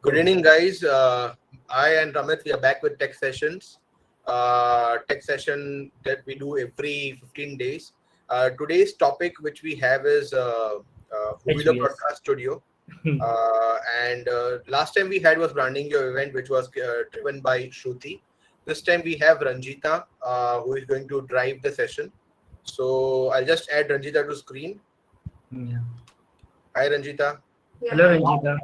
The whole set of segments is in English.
Good evening, guys. I and Ramit, we are back with tech sessions. Tech session that we do every 15 days. Today's topic, which we have, is Hubilo HBS. Broadcast Studio. And last time we had was branding your event, which was driven by Shruti. This time we have Ranjita, who is going to drive the session. So I'll just add Ranjita to screen. Yeah. Hi, Ranjita. Yeah, Hello, hi. Ranjita.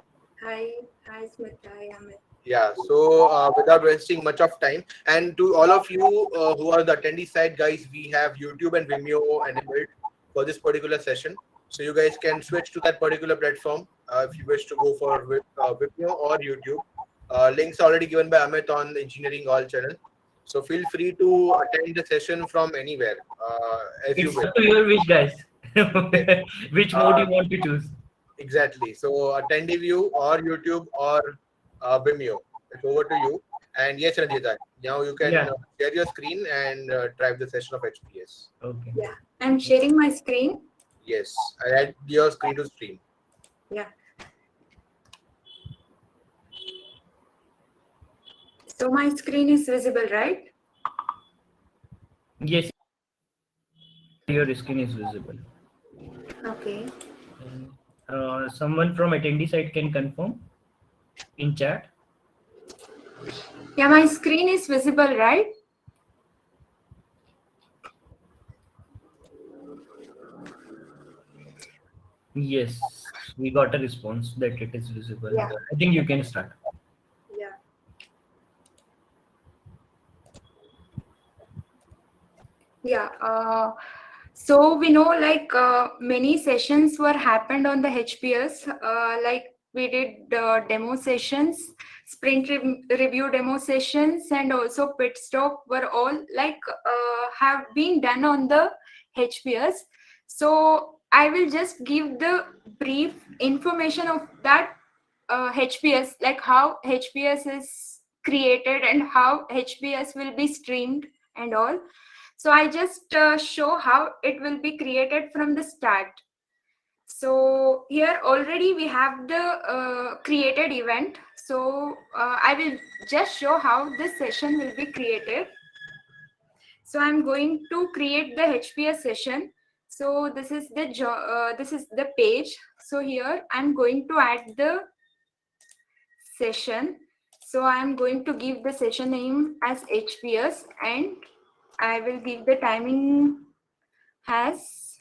Hi, Smita. Hi, Amit. Yeah, so without wasting much of time, and to all of you who are the attendee side, guys, we have YouTube and Vimeo enabled for this particular session. So you guys can switch to that particular platform if you wish to go for Vimeo or YouTube. Links already given by Amit on the Engineering All channel. So feel free to attend the session from anywhere as you It's wish. up to your wish, guys. Yes. Which mode Uh, you want to choose? Exactly. So attendee view or YouTube or Vimeo. It's over to you. And yes, Ranjita, now you can Yeah. share your screen and drive the session of HPS. Okay. Yeah, I'm sharing my screen. Yes, I add your screen to stream. Yeah. So my screen is visible, right? Yes, your screen is visible. Okay. Someone from attendee side can confirm in chat. Yeah, my screen is visible, right? Yes, we got a response that it is visible. Yeah. I think you can start. Yeah. Yeah. So we know many sessions were happened on the HPS. Like we did demo sessions, sprint review demo sessions, and also pit stop were all have been done on the HPS. So I will just give the brief information of that HPS, like how HPS is created and how HPS will be streamed and all. So I just show how it will be created from the start. So here already we have the created event. So I will just show how this session will be created. So I'm going to create the HPS session. So this is the page. So here I'm going to add the session. So I'm going to give the session name as HPS, and I will give the timing as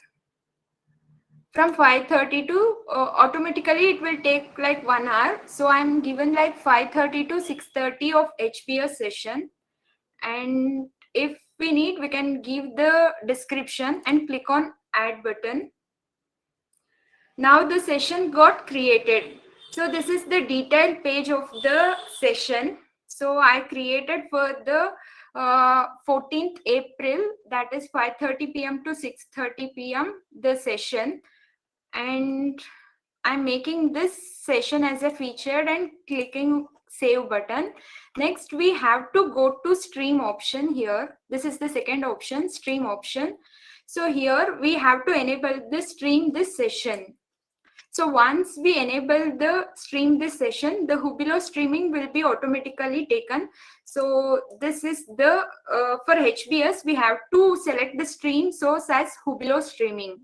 from 5:30 to automatically it will take like 1 hour. So I'm given like 5:30 to 6:30 of HPS session. And if we need, we can give the description and click on add button. Now the session got created. So this is the detailed page of the session. So I created for the 14th April, that is 5:30 p.m. to 6:30 p.m. the session. And I'm making this session as a featured and clicking save button. Next, we have to go to stream option here. This is the second option, stream option. So here we have to enable the stream this session. So once we enable the stream this session, the Hubilo streaming will be automatically taken. So this is the, for HBS, we have to select the stream source as Hubilo streaming.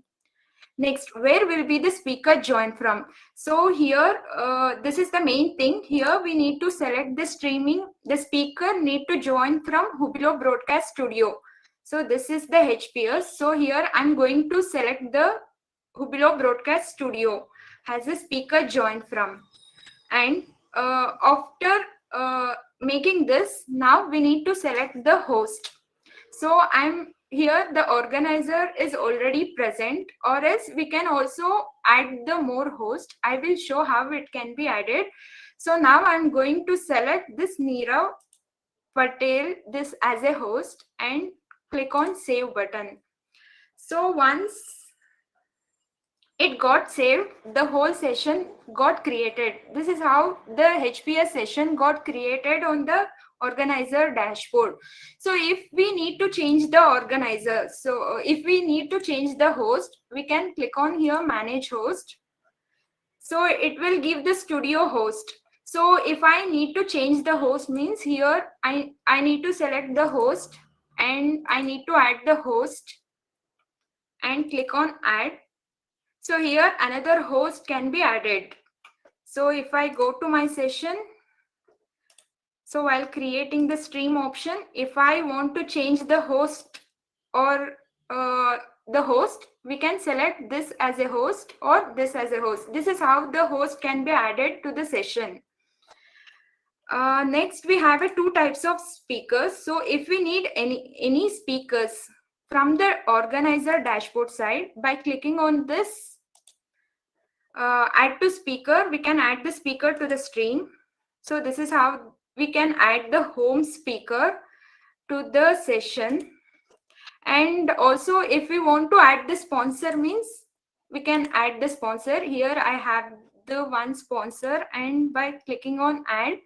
Next, where will be the speaker join from? So here, this is the main thing. Here we need to select the streaming. The speaker need to join from Hubilo Broadcast Studio. So this is the HPS. So here I'm going to select the Hubilo Broadcast Studio as a speaker join from. And after making this, now we need to select the host. So I'm here, the organizer is already present, or else we can also add the more host. I will show how it can be added. So now I'm going to select this Neerav Patel this as a host and click on save button. So once it got saved, the whole session got created. This is how the HPS session got created on the organizer dashboard. So if we need to change the organizer, so if we need to change the host, we can click on here manage host. So it will give the studio host. So if I need to change the host means here I need to select the host and I need to add the host and click on add. So here another host can be added. So if I go to my session, so while creating the stream option, if I want to change the host or the host, we can select this as a host or this as a host. This is how the host can be added to the session. Next, we have two types of speakers. So if we need any speakers from the organizer dashboard side, by clicking on this add to speaker, we can add the speaker to the stream. So this is how we can add the home speaker to the session. And also if we want to add the sponsor means we can add the sponsor. Here I have the one sponsor, and by clicking on add,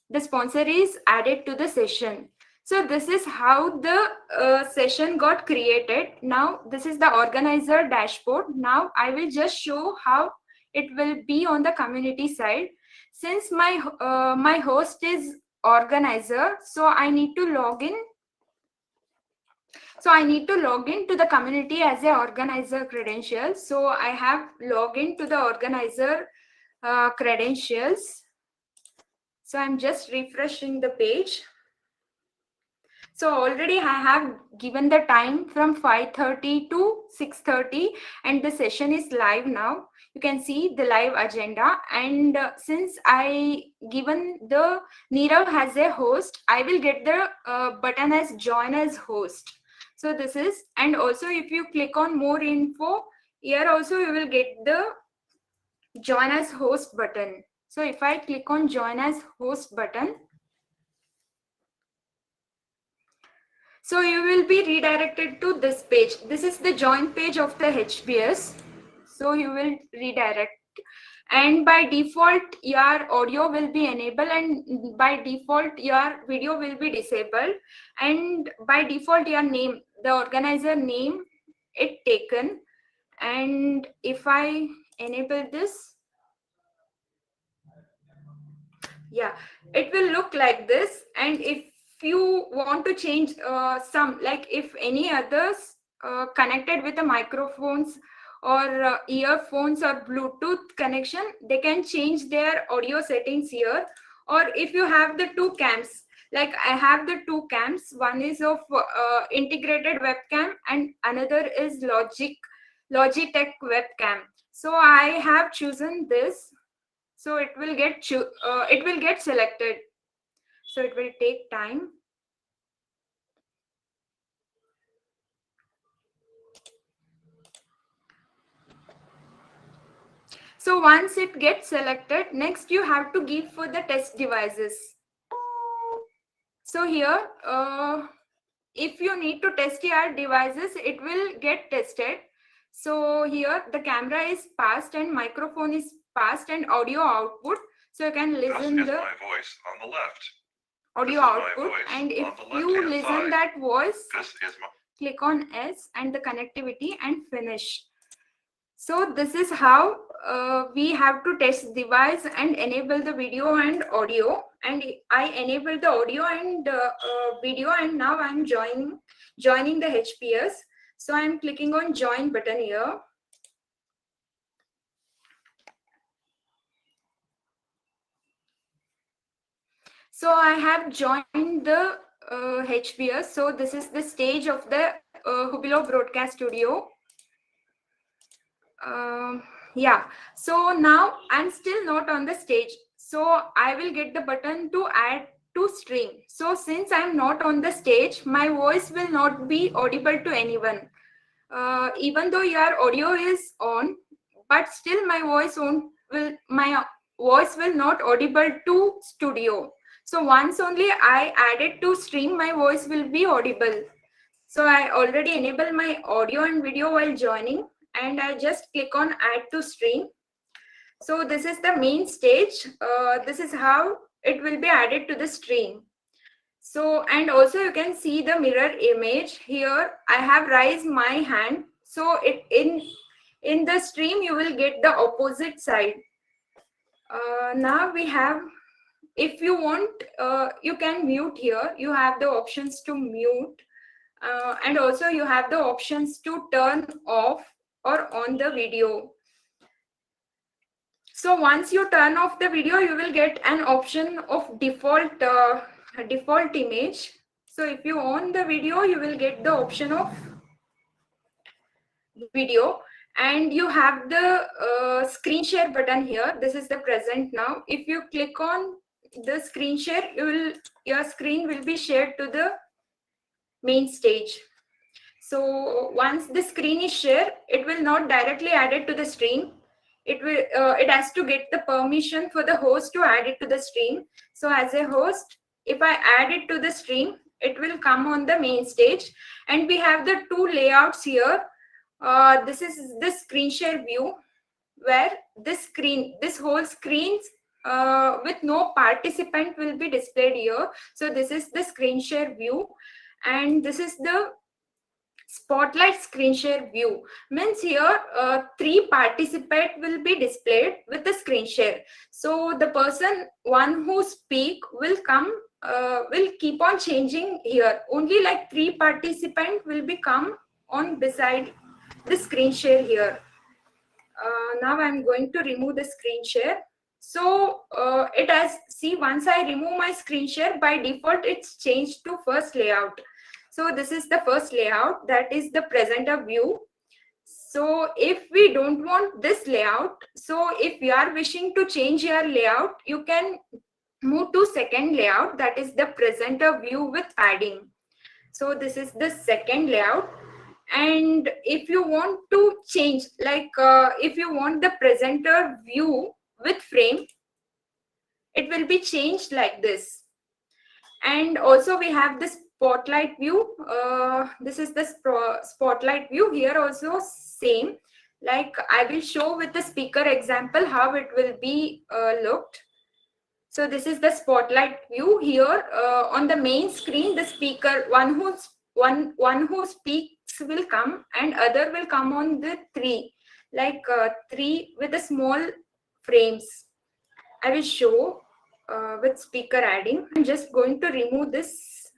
the sponsor is added to the session. So this is how the session got created. Now this is the organizer dashboard. Now I will just show how it will be on the community side. Since my host is organizer, so I need to log in. So I need to log in to the community as a organizer credential. So I have login to the organizer credentials. So I'm just refreshing the page. So already I have given the time from 5:30 to 6:30 and the session is live now. You can see the live agenda, and since I given the Nirav as a host, I will get the button as join as host. So this is, and also if you click on more info, here also you will get the join as host button. So if I click on join as host button, so you will be redirected to this page. This is the join page of the HBS. So you will redirect, and by default your audio will be enabled, and by default your video will be disabled, and by default your name, the organizer name, it taken. And if I enable this, yeah, it will look like this. And if you want to change some, like if any others connected with the microphones or earphones or Bluetooth connection, they can change their audio settings here. Or if you have the two cams, like I have the two cams, one is of integrated webcam and another is Logitech webcam. So I have chosen this. So it will get selected. So it will take time. So once it gets selected, next you have to give for the test devices. So here, if you need to test your devices, it will get tested. So here the camera is passed and microphone is passed and audio output. So you can listen This is the my voice on the left. audio This is my output, voice and if on the you left-hand listen side. that voice, This is my click on S and the connectivity and finish. So this is how we have to test device and enable the video and audio. And I enable the audio and video, and now I'm joining the HPS. So I'm clicking on join button here. So I have joined the HPS. So this is the stage of the Hubilo Broadcast Studio. Yeah, so now I'm still not on the stage, so I will get the button to add to stream. So since I'm not on the stage, my voice will not be audible to anyone. Even though your audio is on, but still my voice will not audible to studio. So once only I add it to stream, my voice will be audible. So I already enabled my audio and video while joining, and I just click on add to stream. So this is the main stage. This is how it will be added to the stream. So, and also you can see the mirror image here. I have raised my hand. So it in the stream you will get the opposite side. Now we have, if you want, you can mute here. You have the options to mute, and also you have the options to turn off or on the video. So once you turn off the video, you will get an option of default image. So if you on the video, you will get the option of video, and you have the screen share button here. This is the present now. If you click on the screen share, your screen will be shared to the main stage. So once the screen is shared, it will not directly add it to the stream. It has to get the permission for the host to add it to the stream. So as a host, if I add it to the stream, it will come on the main stage. And we have the two layouts here. This is the screen share view, where this whole screen with no participant will be displayed here. So this is the screen share view, and this is the spotlight screen share view. Means here 3 participants will be displayed with the screen share. So the one who speak will keep on changing here. Only like 3 participants will become on beside the screen share here. Now I'm going to remove the screen share. So it has, see, once I remove my screen share, by default it's changed to first layout. So this is the first layout, that is the presenter view. So if we don't want this layout, so if you are wishing to change your layout, you can move to second layout, that is the presenter view with padding. So this is the second layout. And if you want to change, like if you want the presenter view with frame, it will be changed like this. And also we have this spotlight view. This is the spotlight view. Here also same, like I will show with the speaker example how it will be looked. So this is the spotlight view. Here on the main screen, the speaker, one who speaks will come, and other will come on the 3, like 3 with the small frames. I will show with speaker adding. I'm just going to remove this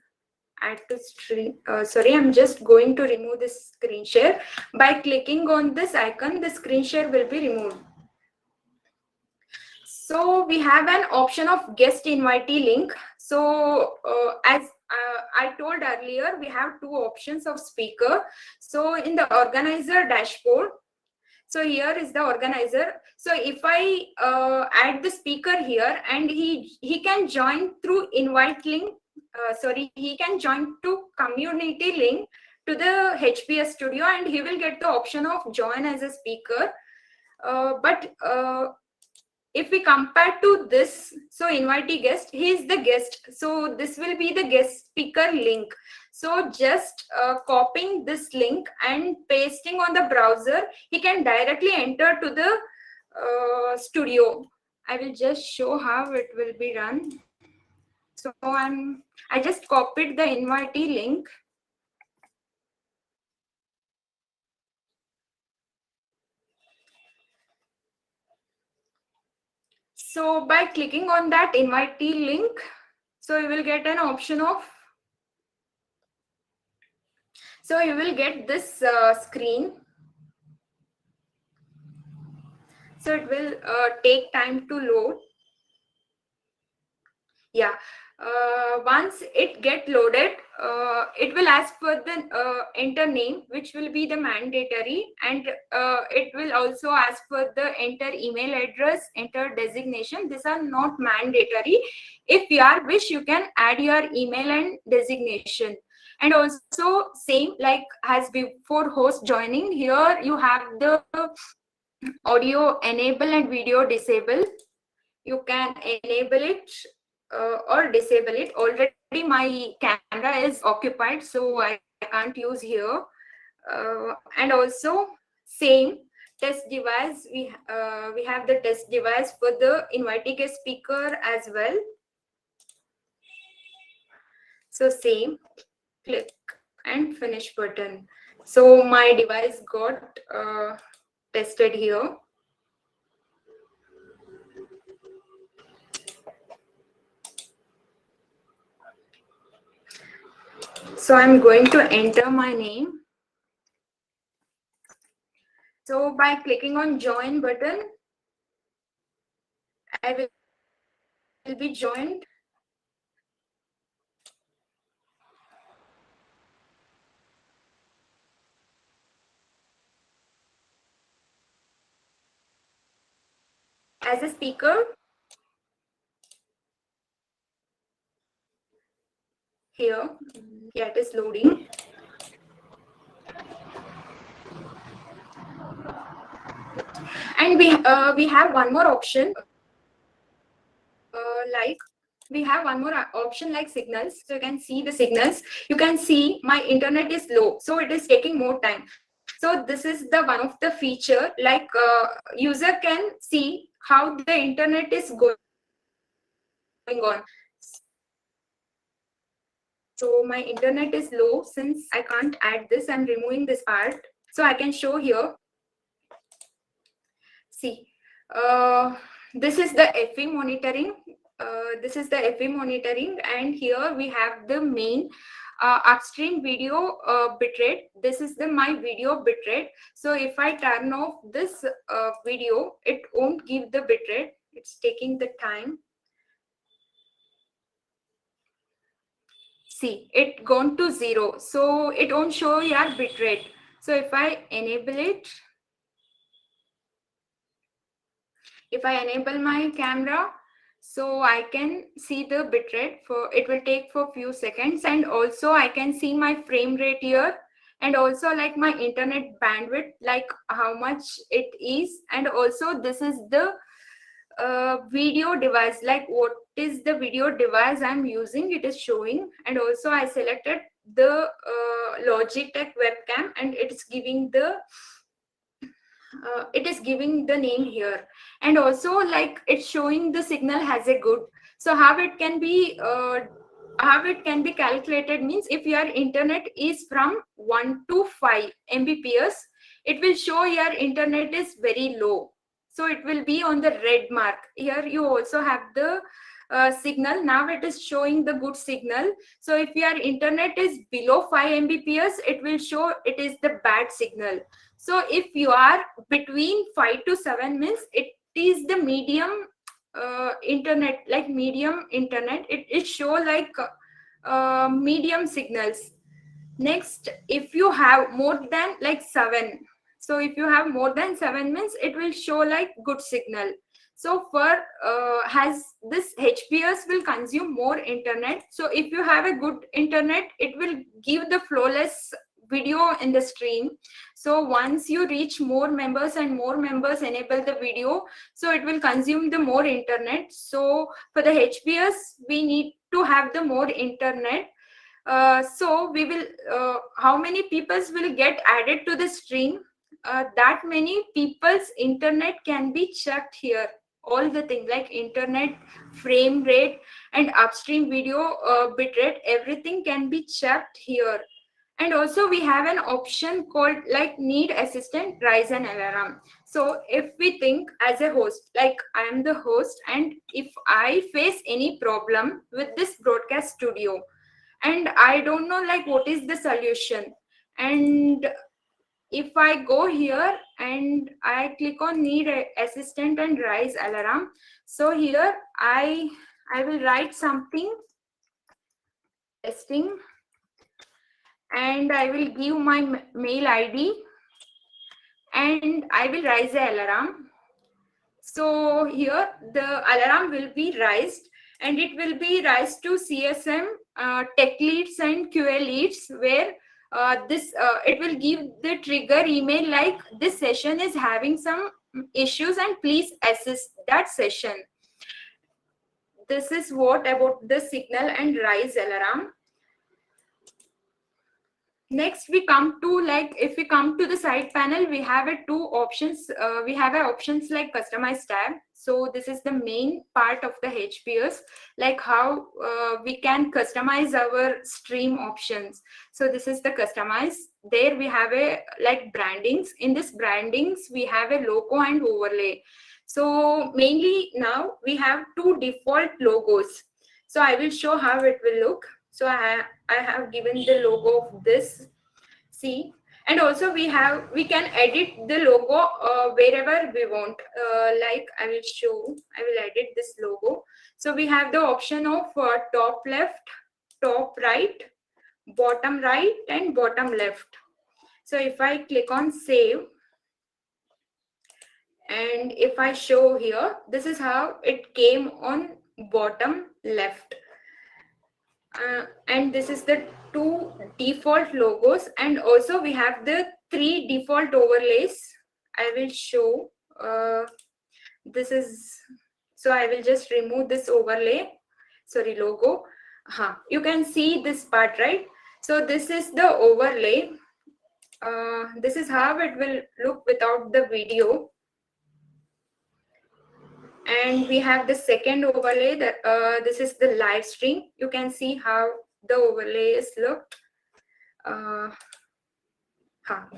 add to stream. I'm just going to remove this screen share. By clicking on this icon, the screen share will be removed. So we have an option of guest invitee link. So as I told earlier, we have 2 options of speaker. So in the organizer dashboard, so here is the organizer. So if I add the speaker here, and he can join through invite link, he can join to community link to the HBS studio, and he will get the option of join as a speaker. But if we compare to this, so invitee guest, he is the guest. So this will be the guest speaker link. So just copying this link and pasting on the browser, he can directly enter to the studio. I will just show how it will be done. So I just copied the invitee link. So by clicking on that invitee link, so you will get an option of, so you will get this screen. So it will take time to load. Yeah. Once it get loaded, it will ask for the enter name, which will be the mandatory, and it will also ask for the enter email address, enter designation. These are not mandatory. If you are wish, you can add your email and designation. And also same like as before host joining, here you have the audio enable and video disable. You can enable it or disable it. Already my camera is occupied, so I can't use here. And also same test device, we have the test device for the invitee guest speaker as well. So same, click and finish button. So my device got tested here. So I'm going to enter my name. So by clicking on join button, I will be joined. As a speaker. Here, yeah, it is loading. And we have one more option, like we have one more option like signals. So you can see the signals. You can see my internet is low, so it is taking more time. So this is the one of the feature, like user can see how the internet is going on. So my internet is low. Since I can't add this, I'm removing this part. So I can show here. See, this is the FE monitoring. This is the FE monitoring, and here we have the main upstream video bitrate. This is the my video bitrate. So if I turn off this video, it won't give the bitrate. It's taking the time. See, it gone to 0, so it won't show your bitrate. So if I enable it, if I enable my camera, so I can see the bitrate. For it will take for few seconds, and also I can see my frame rate here, and also like my internet bandwidth, like how much it is, and also this is the video device, like what is the video device I'm using, it is showing. And also I selected the Logitech webcam, and it's giving the name here. And also like it's showing the signal has a good. So how it can be calculated means, if your internet is from 1 to 5 Mbps, it will show your internet is very low, so it will be on the red mark. Here you also have the signal. Now it is showing the good signal. So if your internet is below 5 Mbps, it will show it is the bad signal. So if you are between 5 to 7 means it is the medium internet, like medium internet. It show like medium signals. Next, if you have more than like 7, so if you have more than 7 means it will show like good signal. So for has this HPS will consume more internet. So if you have a good internet, it will give the flawless video in the stream. So once you reach more members and more members enable the video, so it will consume the more internet. So for the HPS, we need to have the more internet. So we will how many peoples will get added to the stream, that many people's internet can be checked here. All the things like internet, frame rate, and upstream video bitrate, everything can be checked here. And also we have an option called like need assistant, rise an alarm. So if we think as a host, like I am the host, and if I face any problem with this broadcast studio, and I don't know like what is the solution, and if I go here and I click on need assistant and rise alarm, so here I will write something testing, and I will give my mail ID, and I will rise the alarm. So here the alarm will be raised, and it will be raised to CSM, tech leads and QA leads, where it will give the trigger email like this session is having some issues and please assist that session. This is what about the signal and rise alarm. Next we come to like, if we come to the side panel, we have a two options. We have options like customize tab. So this is the main part of the HPS, like how we can customize our stream options. So this is the customize. There we have a like brandings. In this brandings we have a logo and overlay. So mainly now we have two default logos. So I will show how it will look. So I have given the logo of this. See, and also we can edit the logo wherever we want. Like I will edit this logo. So we have the option of top left, top right, bottom right, and bottom left. So if I click on save, and if I show here, this is how it came on bottom left. And this is the 2 default logos, and also we have the 3 default overlays. I will show. This is, so I will just remove this overlay, sorry, logo. You can see this part, right? So this is the overlay. This is how it will look without the video. And we have the second overlay, that this is the live stream. You can see how the overlays looked.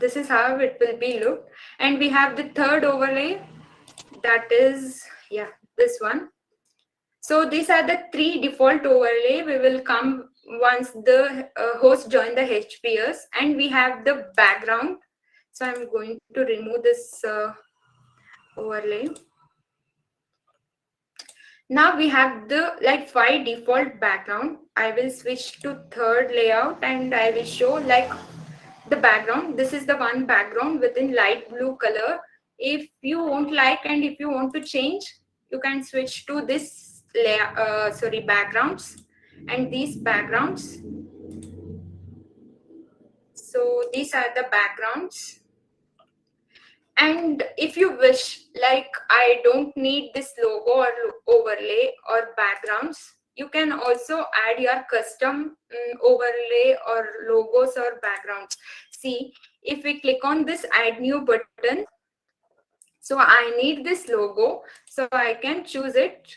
This is how it will be looked. And we have the third overlay, that is, yeah, this one. So these are the 3 default overlay. We will come once the host join the HPS. And we have the background. So I'm going to remove this overlay. Now we have the 5 default background. I will switch to third layout and I will show the background. This is the one background within light blue color. If you won't like and if you want to change, you can switch to this backgrounds, and these backgrounds. So these are the backgrounds. And if you wish, I don't need this logo or overlay or backgrounds, you can also add your custom overlay or logos or backgrounds. See, if we click on this add new button, so I need this logo, so I can choose it.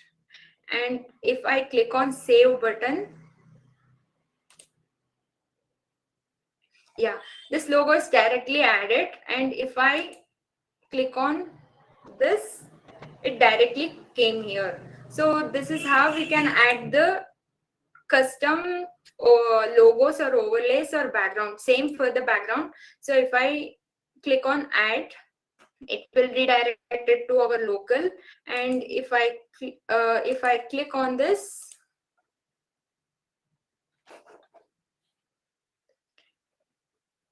And if I click on save button, yeah, this logo is directly added. And if I click on this, it directly came here. So this is how we can add the custom logos or overlays or background. Same for the background. So if I click on add, it will redirect it to our local. And if I click on this,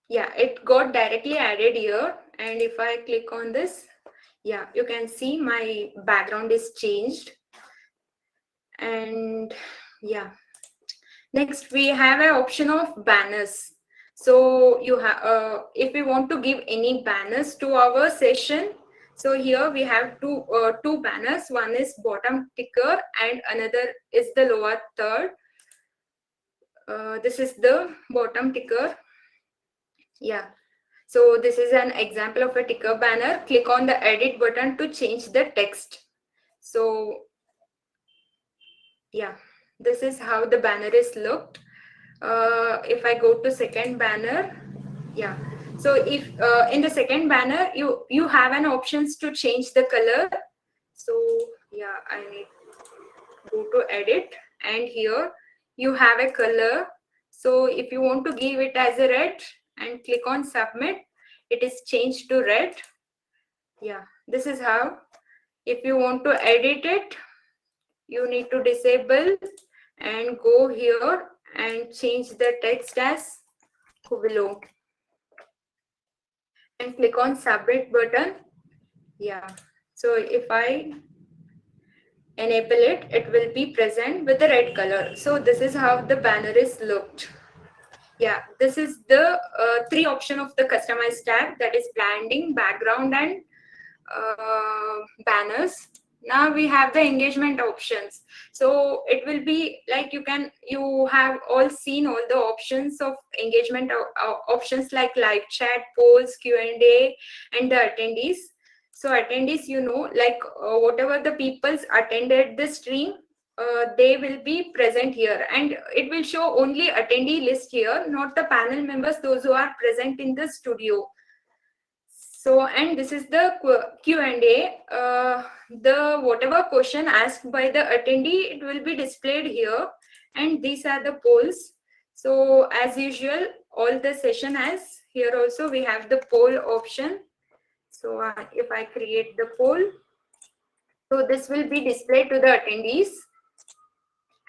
yeah, it got directly added here. And if I click on this, yeah, you can see my background is changed. And yeah, next we have an option of banners. So you have if we want to give any banners to our session, so here we have two banners. One is bottom ticker and another is the lower third. This is the bottom ticker. Yeah, so this is an example of a ticker banner. Click on the edit button to change the text. So yeah, this is how the banner is looked. If I go to second banner, yeah, so if in the second banner you have an options to change the color. So yeah, I need to go to edit, and here you have a color. So if you want to give it as a red and click on submit, it is changed to red. Yeah, this is how. If you want to edit it, you need to disable and go here and change the text as Hubilo and click on submit button. Yeah, so if I enable it, it will be present with the red color. So this is how the banner is looked. Yeah, this is the 3 option of the customized tab, that is branding, background, and banners. Now we have the engagement options. So it will be like you have all seen all the options of engagement options like live chat, polls, Q&A, and the attendees. So attendees, whatever the people's attended the stream, they will be present here, and it will show only attendee list here, not the panel members, those who are present in the studio. So, and this is the Q&A. The whatever question asked by the attendee, it will be displayed here. And these are the polls. So as usual, all the session has here also we have the poll option. So if I create the poll, so this will be displayed to the attendees.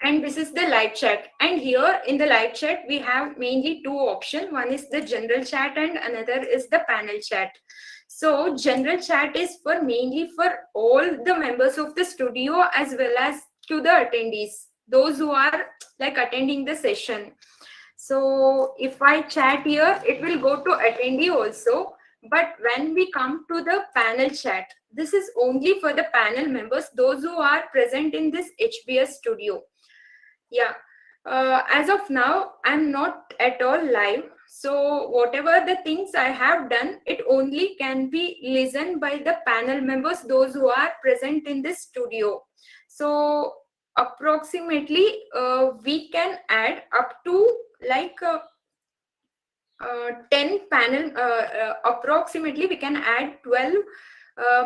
And this is the live chat. And here in the live chat, we have mainly two options. One is the general chat and another is the panel chat. So general chat is for mainly for all the members of the studio as well as to the attendees, those who are like attending the session. So if I chat here, it will go to attendee also. But when we come to the panel chat, this is only for the panel members, those who are present in this HBS studio. Yeah, as of now, I'm not at all live. So whatever the things I have done, it only can be listened by the panel members, those who are present in this studio. So approximately, we can add up to like 10 panel, approximately we can add 12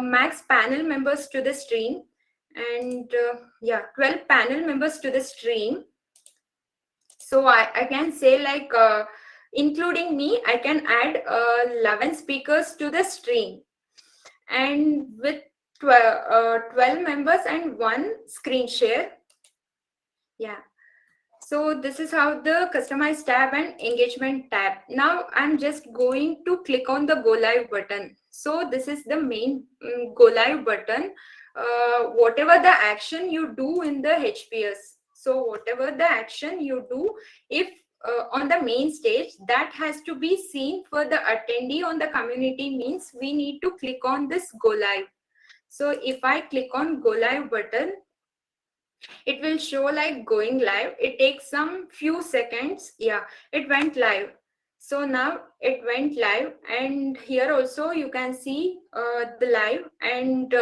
max panel members to the stream. And yeah, 12 panel members to the stream. So I can say like including me, I can add 11 speakers to the stream, and with 12 members and one screen share. Yeah. So this is how the customize tab and engagement tab. Now I'm just going to click on the go live button. So this is the main go live button. Whatever the action you do in the HPS. So whatever the action you do, if on the main stage, that has to be seen for the attendee on the community, means we need to click on this go live. So if I click on go live button, it will show like going live. It takes some few seconds. Yeah, it went live. So now it went live, and here also you can see the live, and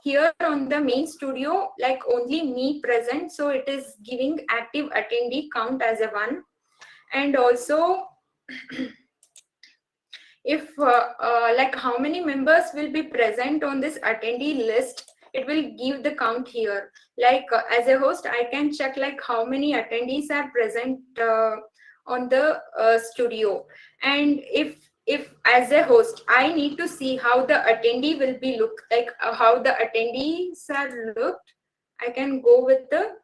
here on the main studio, like only me present, so it is giving active attendee count as a 1. And also if like how many members will be present on this attendee list, it will give the count here. Like as a host, I can check like how many attendees are present on the studio. And if as a host, I need to see how the attendee will be look like, how the attendees are looked, I can go with the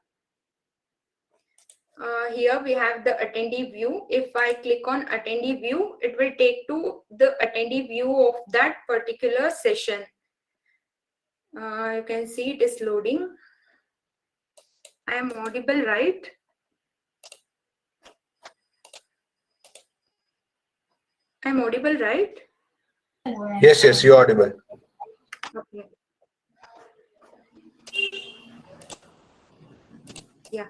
here we have the attendee view. If I click on attendee view, it will take to the attendee view of that particular session. You can see it is loading. I am audible, right? I'm audible, right? Yes, you're audible. Okay. Yeah.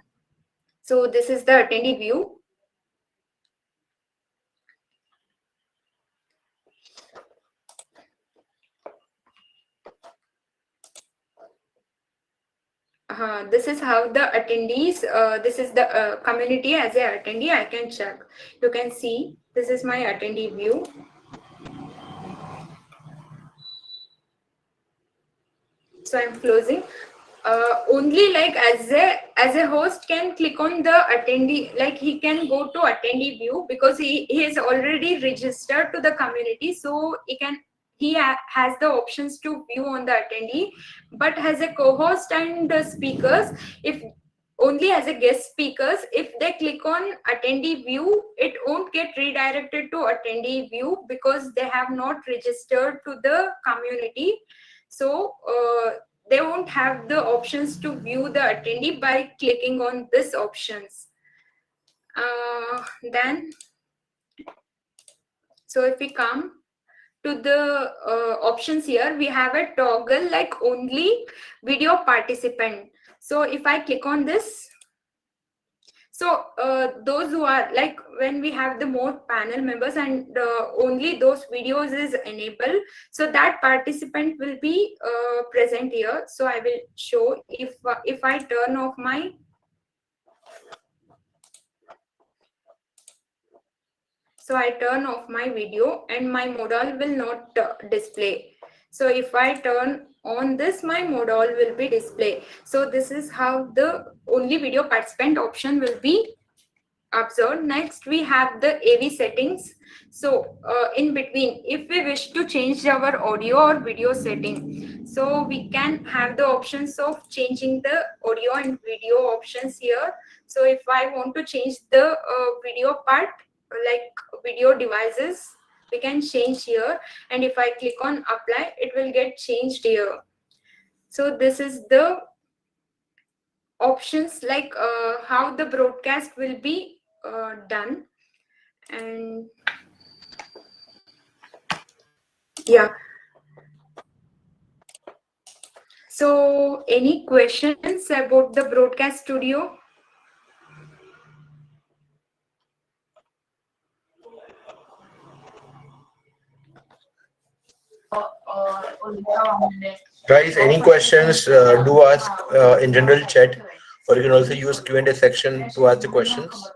So this is the attendee view. This is how the attendees, this is the community as a attendee, I can check. You can see this is my attendee view. So I'm closing. Only like as a host can click on the attendee, like he can go to attendee view because he is already registered to the community, so he has the options to view on the attendee. But as a co-host and speakers, if only as a guest speakers, if they click on attendee view, it won't get redirected to attendee view because they have not registered to the community. So they won't have the options to view the attendee by clicking on this options. Then, so if we come to the options here, we have a toggle like only video participant. So if I click on this, so those who are like, when we have the more panel members and only those videos is enabled, so that participant will be present here. So I will show if I turn off my, so I turn off my video and my modal will not display. So if I turn on this, my modal will be display. So this is how the only video participant option will be observed. Next, we have the AV settings. So in between, if we wish to change our audio or video setting, so we can have the options of changing the audio and video options here. So if I want to change the video part, like video devices, we can change here. And if I click on apply, it will get changed here. So this is the options, like how the broadcast will be done. And yeah, so any questions about the broadcast studio? Guys, any questions? Do ask in general chat, or you can also use Q&A section to ask the questions.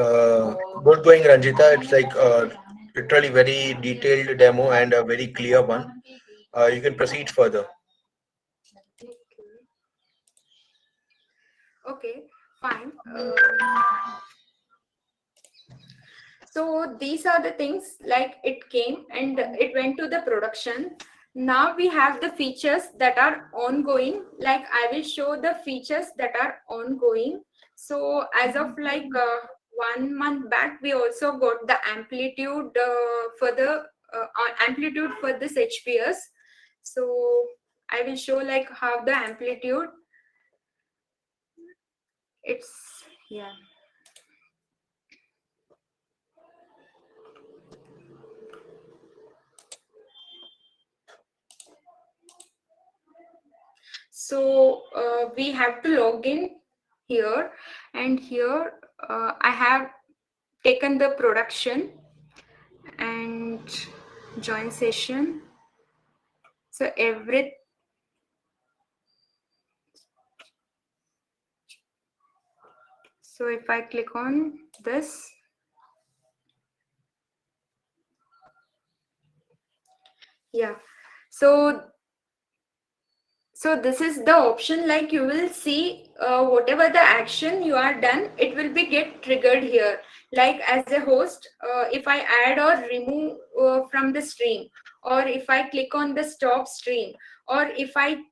Good going, Ranjita. It's like literally very detailed demo and a very clear one. You can proceed further. Okay, fine. So these are the things, like it came and it went to the production. Now we have the features that are ongoing. Like I will show the features that are ongoing. So as of like 1 month back, we also got the amplitude for the amplitude for this HPS. So I will show like how the amplitude. It's yeah. So we have to log in here, and here I have taken the production and join session. So so if I click on this, yeah, so this is the option, like you will see whatever the action you are done, it will be get triggered here. Like as a host, if I add or remove from the stream, or if I click on the stop stream, or if I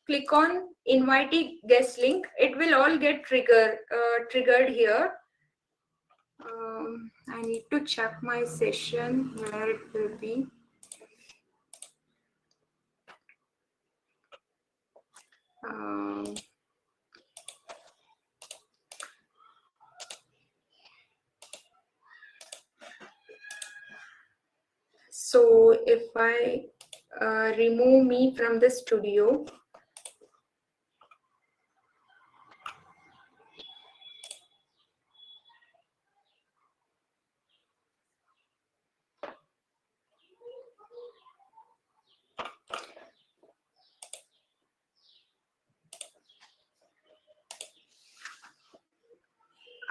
click on inviting guest link, it will all get triggered here. I need to check my session where it will be. So if I remove me from the studio,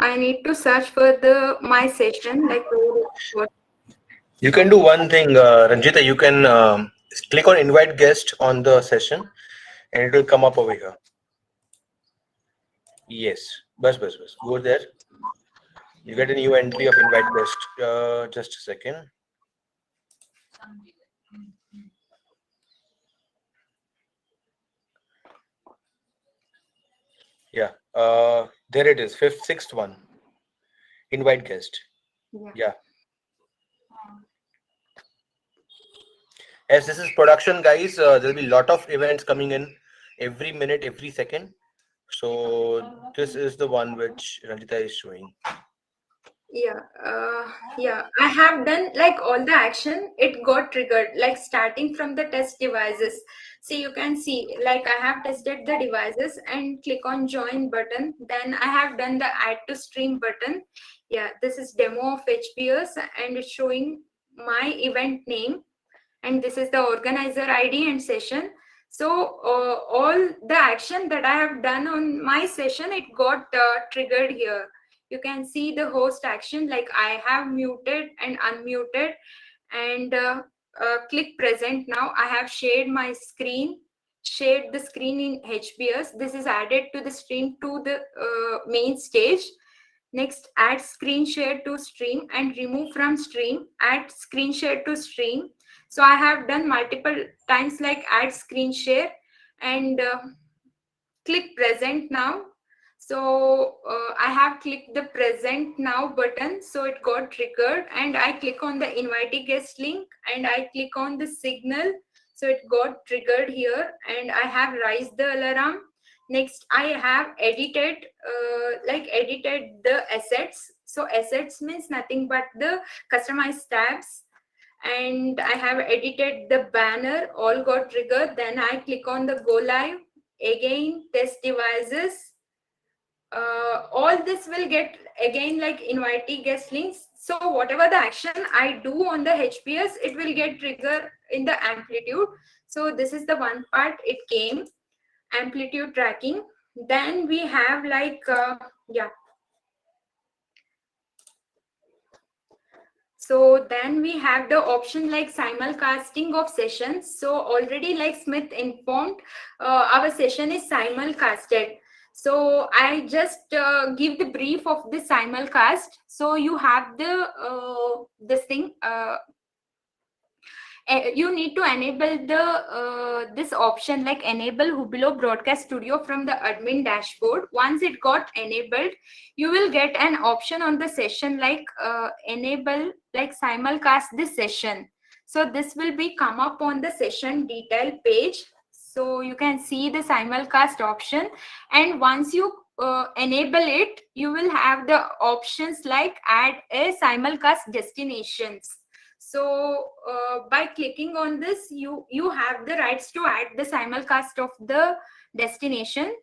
I need to search for the my session, like what. You can do one thing, Ranjita. You can click on invite guest on the session, and it will come up over here. Yes, bus. Go there. You get a new entry of invite guest. Just a second. Yeah. There it is. Sixth one. Invite guest. Yeah. As this is production, guys, there'll be a lot of events coming in every minute, every second. So this is the one which Ranjita is showing. Yeah, I have done like all the action, it got triggered, like starting from the test devices. See, you can see like I have tested the devices and click on join button, then I have done the add to stream button. Yeah, this is demo of HPS and it's showing my event name, and this is the organizer ID and session. So all the action that I have done on my session, it got triggered here. You can see the host action, like I have muted and unmuted, and click present now. I have shared my screen, shared the screen in HBS. This is added to the stream to the main stage. Next, add screen share to stream and remove from stream, add screen share to stream. So I have done multiple times like add screen share and click present now. So I have clicked the present now button, so it got triggered, and I click on the invite guest link and I click on the signal, so it got triggered here, and I have raised the alarm. Next, I have edited edited the assets. So assets means nothing but the customized tabs, and I have edited the banner, all got triggered. Then I click on the go live, again test devices. All this will get again like invitee guest links. So whatever the action I do on the HPS, it will get trigger in the amplitude. So this is the one part it came, amplitude tracking. Then we have like so then we have the option like simulcasting of sessions. So already like Smith informed, our session is simulcasted. So I just give the brief of the simulcast. So you have the this thing. You need to enable the this option like enable Hubilo Broadcast Studio from the admin dashboard. Once it got enabled, you will get an option on the session like enable like simulcast this session. So this will be come up on the session detail page. So you can see the simulcast option, and once you enable it, you will have the options like add a simulcast destinations. So by clicking on this, you have the rights to add the simulcast of the destination.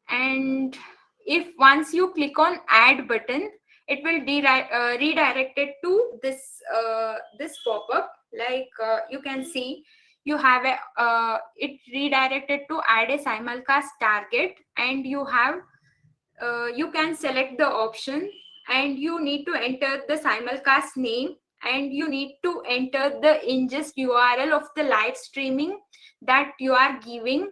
And if once you click on add button, it will redirect it to this pop-up. Like you can see, you have a it redirected to add a simulcast target, and you have you can select the option, and you need to enter the simulcast name, and you need to enter the ingest URL of the live streaming that you are giving,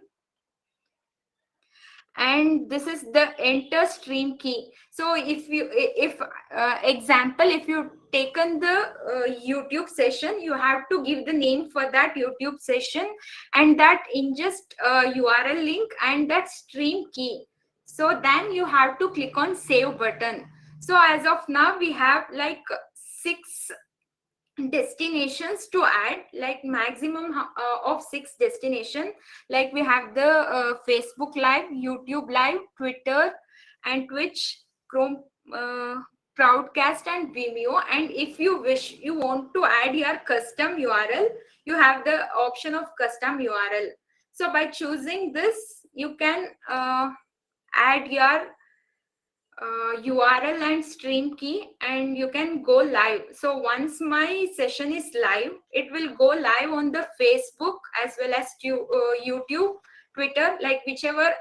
and this is the enter stream key. So if example, if you taken the YouTube session, you have to give the name for that YouTube session and that ingest URL link and that stream key. So then you have to click on save button. So as of now we have like 6 destinations to add, like maximum of 6 destination. Like we have the Facebook live, YouTube live, Twitter and Twitch, Chrome broadcast and Vimeo. And if you wish, you want to add your custom URL, you have the option of custom URL. So by choosing this, you can add your URL and stream key, and you can go live. So once my session is live, it will go live on the Facebook as well as YouTube, Twitter, like whichever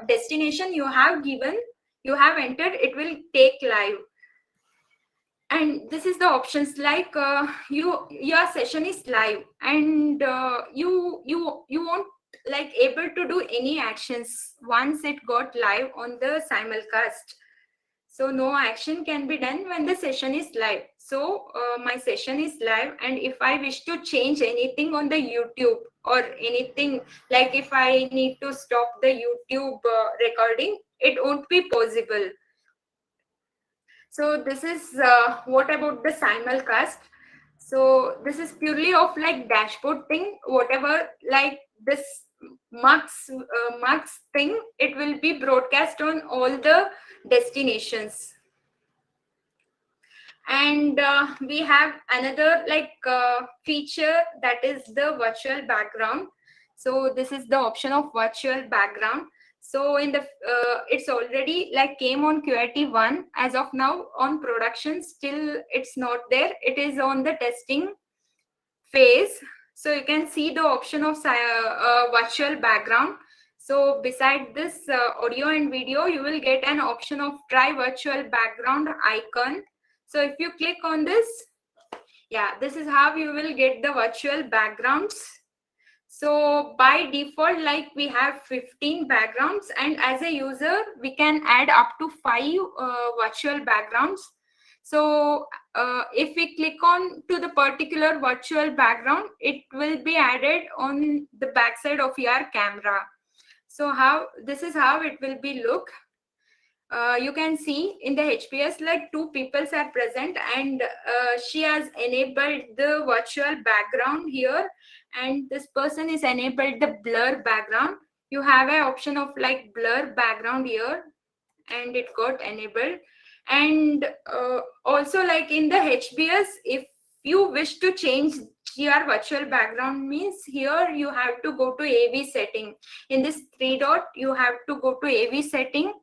destination you have given, you have entered, it will take live. And this is the options like your session is live, and you won't like able to do any actions once it got live on the simulcast. So no action can be done when the session is live. So my session is live, and if I wish to change anything on the YouTube or anything, like if I need to stop the YouTube recording, it won't be possible. So this is what about the simulcast. So this is purely of like dashboard thing, whatever like this Mux thing, it will be broadcast on all the destinations. And we have another like feature, that is the virtual background. So this is the option of virtual background. So in the it's already like came on QIT 1. As of now on production, still it's not there, it is on the testing phase. So you can see the option of virtual background. So beside this audio and video, you will get an option of try virtual background icon. So if you click on this, yeah, this is how you will get the virtual backgrounds. So by default, like we have 15 backgrounds, and as a user, we can add up to 5 virtual backgrounds. So if we click on to the particular virtual background, it will be added on the backside of your camera. So this is how it will be look. You can see in the HPS like 2 people are present, and she has enabled the virtual background here, and this person is enabled the blur background. You have an option of like blur background here, and it got enabled. And also like in the HBS, if you wish to change your virtual background, means here you have to go to AV setting. In this 3 dot, you have to go to AV setting,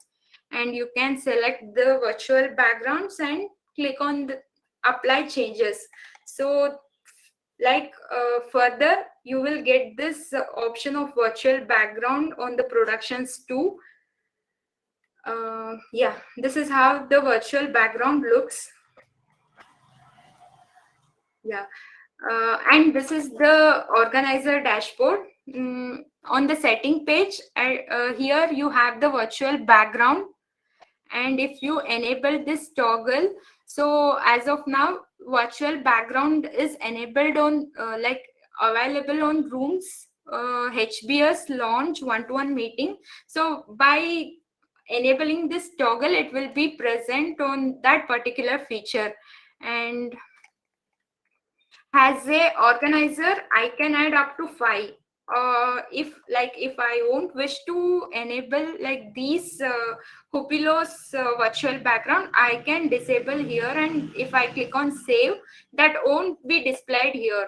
and you can select the virtual backgrounds and click on the apply changes. So like further you will get this option of virtual background on the productions too. Yeah, this is how the virtual background looks. Yeah, and this is the organizer dashboard. On the setting page, here you have the virtual background, and if you enable this toggle, so as of now virtual background is enabled on like available on rooms, HBS launch one-to-one meeting. So by enabling this toggle, it will be present on that particular feature. And as a organizer, I can add up to 5. If I won't wish to enable like these Hubilo's virtual background, I can disable here, and if I click on save, that won't be displayed here.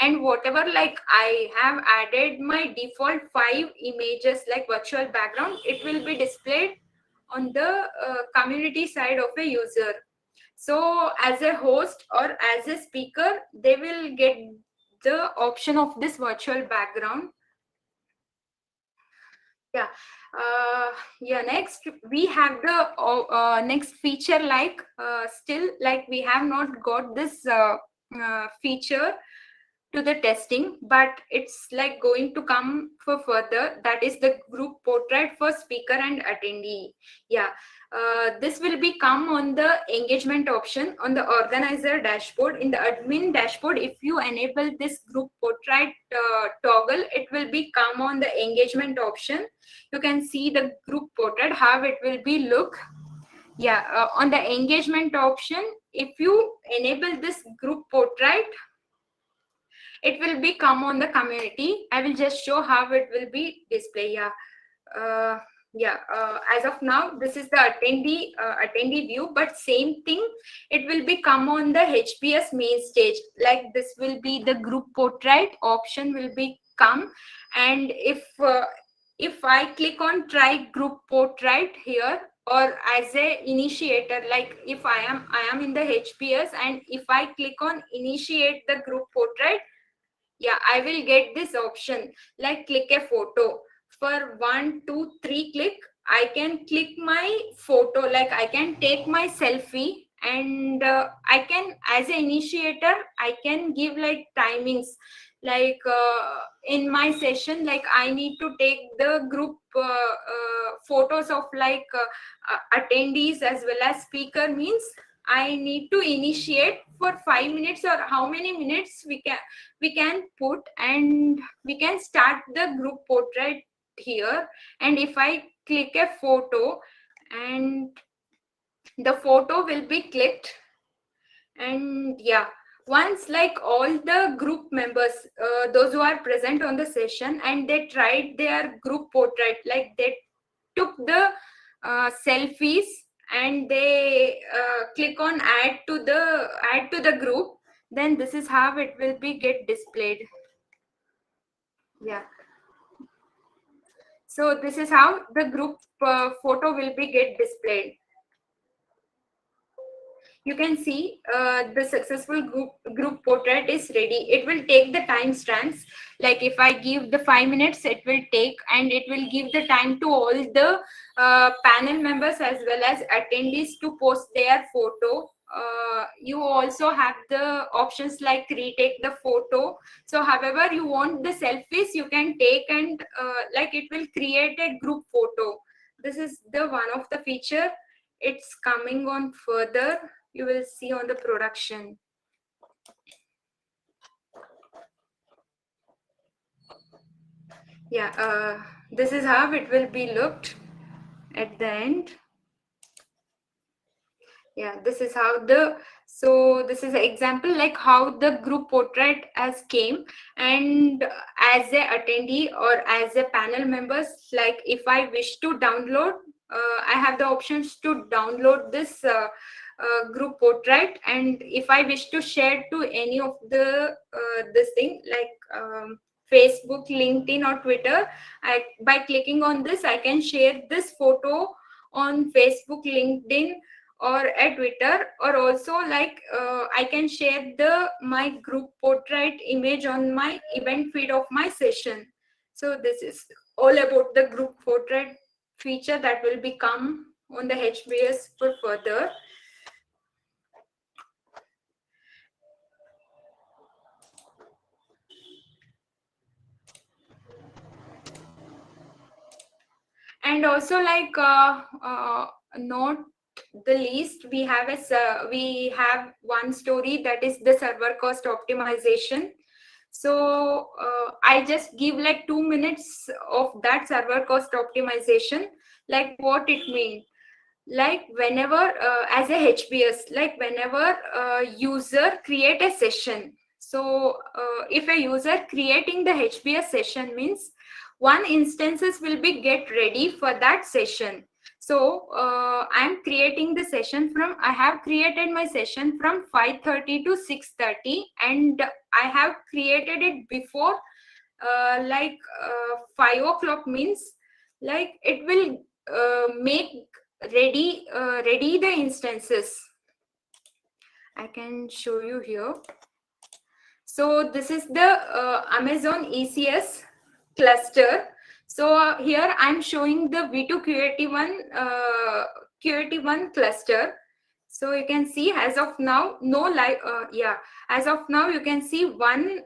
And whatever like I have added my default 5 images like virtual background, it will be displayed on the community side of a user. So as a host or as a speaker, they will get the option of this virtual background. Yeah. Next we have the next feature, like still like we have not got this feature to the testing, but it's like going to come for further. That is the group portrait for speaker and attendee. Yeah, this will be come on the engagement option on the organizer dashboard. In the admin dashboard, if you enable this group portrait toggle, it will be come on the engagement option. You can see the group portrait, how it will be look. Yeah, on the engagement option, if you enable this group portrait, it will be come on the community. I will just show how it will be display. As of now, this is the attendee view, but same thing, it will be come on the HPS main stage. Like this will be the group portrait option will be come, and if I click on try group portrait here, or as a initiator, like if I am in the HPS, and if I click on initiate the group portrait, yeah, I will get this option like click a photo. For 1 2 3 click, I can click my photo, like I can take my selfie, and I can, as an initiator, I can give like timings, like in my session, like I need to take the group photos of like attendees as well as speaker, means I need to initiate for 5 minutes, or how many minutes we can put, and we can start the group portrait here. And if I click a photo, and the photo will be clicked, and yeah, once like all the group members, those who are present on the session, and they tried their group portrait, like they took the selfies, and they click on add to the group, then this is how it will be get displayed. Yeah, so this is how the group photo will be get displayed. You can see the successful group portrait is ready. It will take the timestamps. Like if I give the 5 minutes, it will take, and it will give the time to all the panel members as well as attendees to post their photo you also have the options like retake the photo. So however you want the selfies, you can take, and like it will create a group photo. This is the one of the feature. It's coming on further. You will see on the production. Yeah, this is how it will be looked at the end. Yeah, this is how so this is an example like how the group portrait has came. And as a attendee or as a panel members, like if I wish to download, I have the options to download this group portrait. And if I wish to share to any of the this thing like Facebook, LinkedIn or Twitter, by clicking on this, I can share this photo on Facebook, LinkedIn or at Twitter. Or also like I can share my group portrait image on my event feed of my session. So this is all about the group portrait feature that will become on the HBS for further. And also like not the least, we have one story that is the server cost optimization. So I just give like 2 minutes of that server cost optimization. Like what it means, like whenever as a HBS, like whenever user create a session. So if a user creating the HBS session means one instances will be get ready for that session. So I'm creating the session from, I have created my session from 5:30 to 6:30, and I have created it before 5 o'clock means like it will make ready the instances. I can show you here. So this is the Amazon ECS cluster. So here I'm showing the V2 QAT1 cluster. So you can see as of now no live as of now you can see one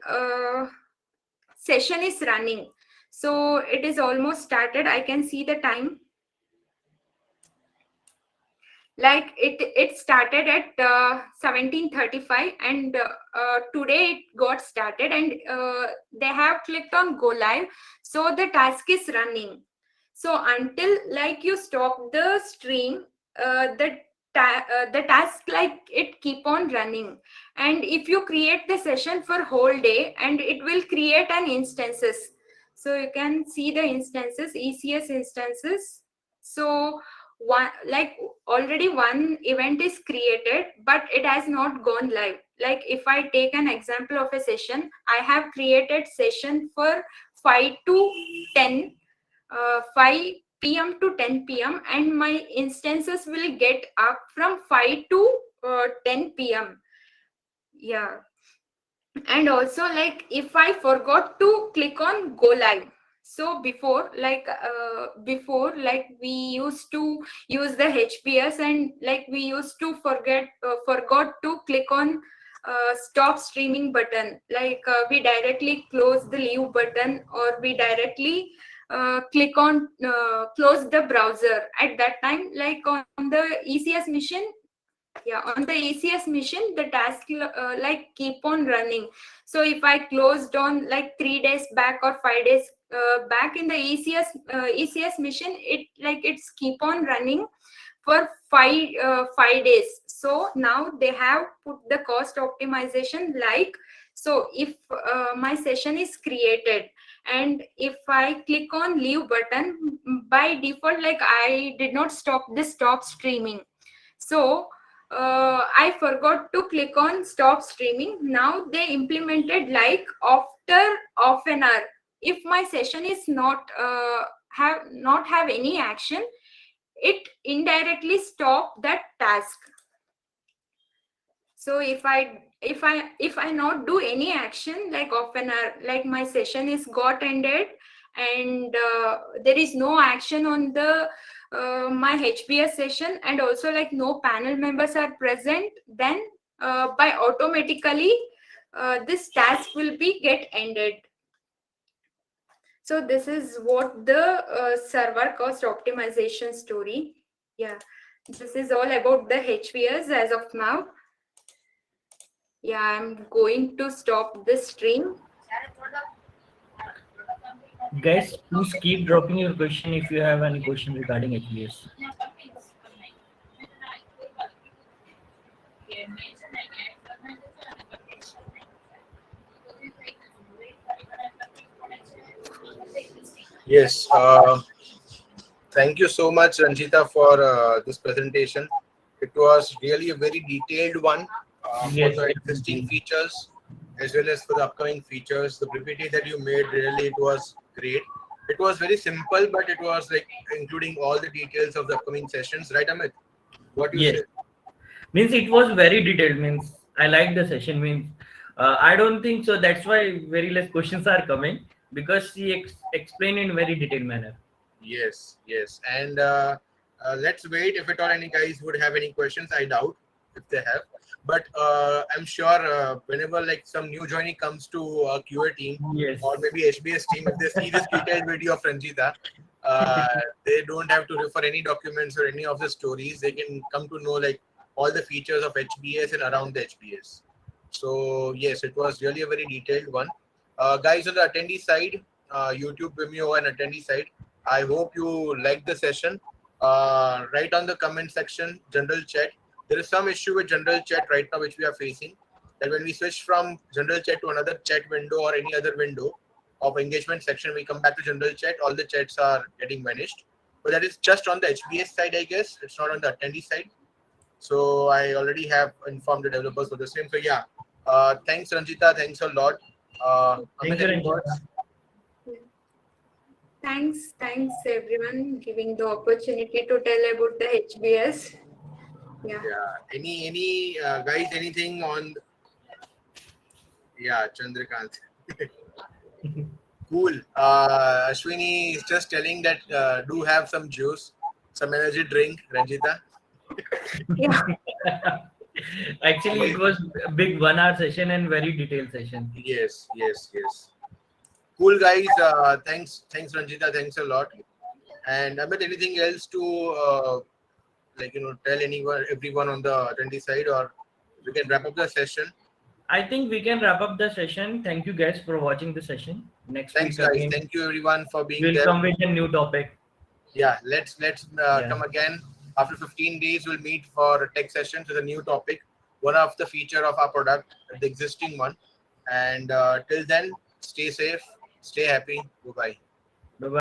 session is running. So it is almost started. I can see the time. Like it started at 17:35, and today it got started, and they have clicked on go live. So the task is running. So until like you stop the stream, the task like it keep on running. And if you create the session for whole day, and it will create an instances. So you can see the instances, ECS instances. So one like already one event is created, but it has not gone live. Like if I take an example of a session, I have created session for 5 to 10 5 p.m. to 10 p.m. and my instances will get up from 5 to 10 p.m. Yeah. And also like if I forgot to click on go live, so before we used to use the HBS, and like we used to forgot to click on stop streaming button. Like we directly close the leave button, or we directly click on close the browser. At that time, like on the ECS mission, on the ECS mission, the task like keep on running. So if I closed on like 3 days back or 5 days back in the ECS mission, it's keep on running for 5 days. So now they have put the cost optimization. Like, so if my session is created, and if I click on leave button, by default, like I did not stop streaming. So I forgot to click on stop streaming. Now they implemented like after half an hour, if my session is not have any action, it indirectly stop that task. So if I not do any action, like half an hour, like my session is got ended, and there is no action on the my HBS session and also like no panel members are present, then by automatically this task will be get ended. So this is what the server cost optimization story. Yeah, this is all about the HBS as of now. Yeah, I'm going to stop this stream. Guys, please keep dropping your question if you have any question regarding HBS. Yes. Thank you so much, Ranjita, for this presentation. It was really a very detailed one for Yes, the existing features as well as for the upcoming features. The PPT that you made, really, it was great. It was very simple, but it was like including all the details of the upcoming sessions, right, Amit? What do you yes. say? Means it was very detailed. Means I like the session. Means I don't think so. That's why very less questions are coming because she explained in very detailed manner. Yes, yes. And let's wait if at all any guys would have any questions. I doubt if they have. But I'm sure whenever like some new joinee comes to QA team Yes. or maybe HBS team, if they see this detailed video of Ranjita, they don't have to refer any documents or any of the stories. They can come to know like all the features of HBS and around the HBS. So yes, it was really a very detailed one. Guys on the attendee side, YouTube, Vimeo and attendee side, I hope you like the session. Write on the comment section, general chat. There is some issue with general chat right now which we are facing. That when we switch from general chat to another chat window or any other window of engagement section, we come back to general chat, all the chats are getting vanished. But that is just on the HBS side, I guess. It's not on the attendee side. So I already have informed the developers for the same. So yeah, thanks Ranjita, thanks a lot. Thank Amit, you, any Ranjita. words? Thanks everyone giving the opportunity to tell about the HBS. Yeah. Yeah. Any guys? Anything on? Yeah, Chandrakant. Cool. Ashwini is just telling that do have some juice, some energy drink, Ranjita. Yeah. Actually, it was a big 1 hour session and very detailed session. Yes, yes, yes. Cool guys. Thanks Ranjita. Thanks a lot. And Amit, anything else to tell everyone on the attendee side, or we can wrap up the session. I think we can wrap up the session. Thank you guys for watching the session. Next Thanks week guys. again, Thank you everyone for being we'll there. come with a new topic. Yeah, let's Yeah. come again after 15 days. We'll meet for a tech session with a new topic, one of the feature of our product, the existing one. And till then, stay safe, stay happy. Bye bye.